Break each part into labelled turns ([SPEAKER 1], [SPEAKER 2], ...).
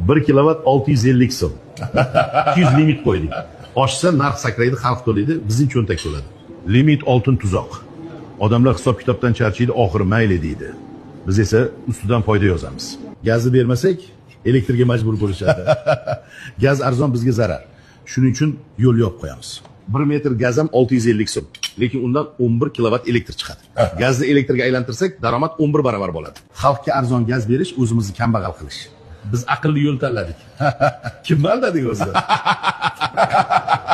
[SPEAKER 1] 1 kilovat 650 so'm. 200 limit qo'ydik. Oshsa narx sakraydi, xalq to'laydi, bizning cho'ntak to'ladi. Limit oltin tuzoq. Odamlar hisob kitobdan charchaydi, oxiri mayli deydi. Biz esa ustidan foyda yozamiz. Gazni bermasak, elektrga majbur bo'lishadi. Gaz arzon, bizga zarar. Shuning uchun yo'l yopib qo'yamiz. 1 metr gaz ham 650 so'm. Lekin undan 11 kilovat elektr chiqadi. Gazni elektrga aylantirsak, daromad 11 barobar bo'ladi. Xalqqa arzon gaz berish o'zimizni kambag'al qilish. Biz aqlli yo'l tanladik. Kimni aldadik o'zi?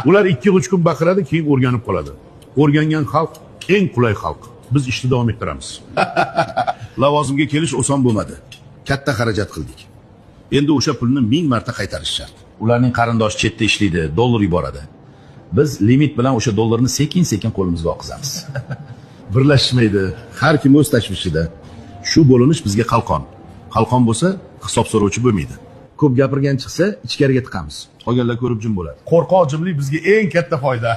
[SPEAKER 1] Ular 2-3 kun baqiradi, keyin o'rganib qoladi. O'rgangan xalq eng qulay xalq. Biz ishni davom ettiramiz. Lavozimga kelish oson bo'lmadi. Katta xarajat qildik. Endi o'sha pulni 1000 marta qaytarish shart. Ularning qarindoshi chetda ishlaydi, dollar yuboradi. Biz limit bilan o'sha dollarni sekin-sekin qo'limizga oqizamiz. Birlashmaydi, har kim o'z tashvishida. Shu bo'linish bizga qalqon. Qalqon bo'lsa, hisob so'rovchi bo'lmaydi. Ko'p gapirgan chiqsa, ichkariga tiqamiz. Qolganlar ko'rib jim bo'ladi. Qo'rqoq jimlik bizga eng katta foyda.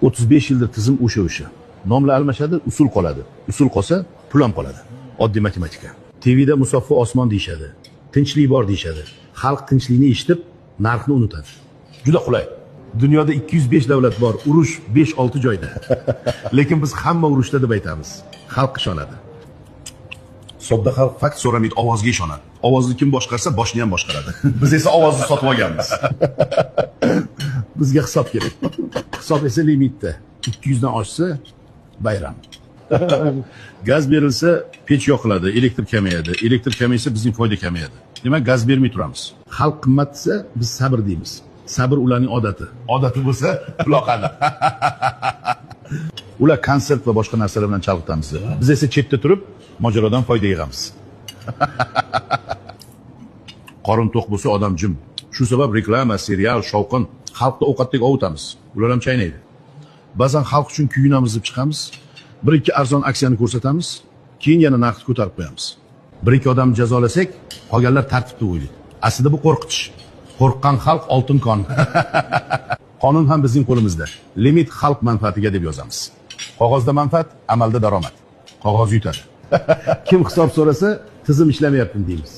[SPEAKER 1] 35 yildir tizim o'sha. Nomlar almashadi, usul qoladi. Usul qolsa, pul ham qoladi. Oddiy matematika. TVda musaffo osmon deyshadi. Tinchlik bor deyshadi. Xalq tinchlikni eshitib, narxni unutadi. Juda qulay. Dunyoda 205 davlat bor, urush 5-6 joyda. Lekin biz hamma urushda deb aytamiz. Xalq ishonadi. Sodda xalq faqat so'ramaydi, ovozga ishonadi. Ovozni kim boshqarsa, boshni ham boshqaradi. Biz esa ovozni sotib olganmiz. Bizga hisob kerak. Hisob esa limitda. 200 dan oshsa bayram. Gaz berilsa, pech yoqiladi, elektr kamayadi. Elektr kamaysa, bizning foyda kamayadi. Demak, gaz bermay turamiz. Xalq qimmat desa, biz sabr deymiz. Sabr ularning odati. Odati bo'lsa, quloqadi. Ular konsert va boshqa narsalar bilan chalg'itamiz. Biz esa chetda turib, mojarodan foyda yig'amiz. Qorin to'q bo'lsa odam jim. Shu sabab reklama, serial, shovqin, xalqni ovqatdek ovutamiz. Ular ham chaynaydi. Ba'zan xalq uchun kuyunamiz deb chiqamiz. 1-2 arzon aksiyani ko'rsatamiz, keyin yana narxni ko'tarib qo'yamiz. 1-2 odamni jazolasak, qolganlar tartibda o'ylaydi. Aslida bu qo'rqitish. Qo'rqqan xalq oltin qon. Qonun ham bizning qo'limizda. Limit xalq manfaatiga deb yozamiz. Qog'ozda manfaat, amalda daromad. Qog'oz yutadi. Kim hisob so'rasa, tizim ishlamayapti deymiz.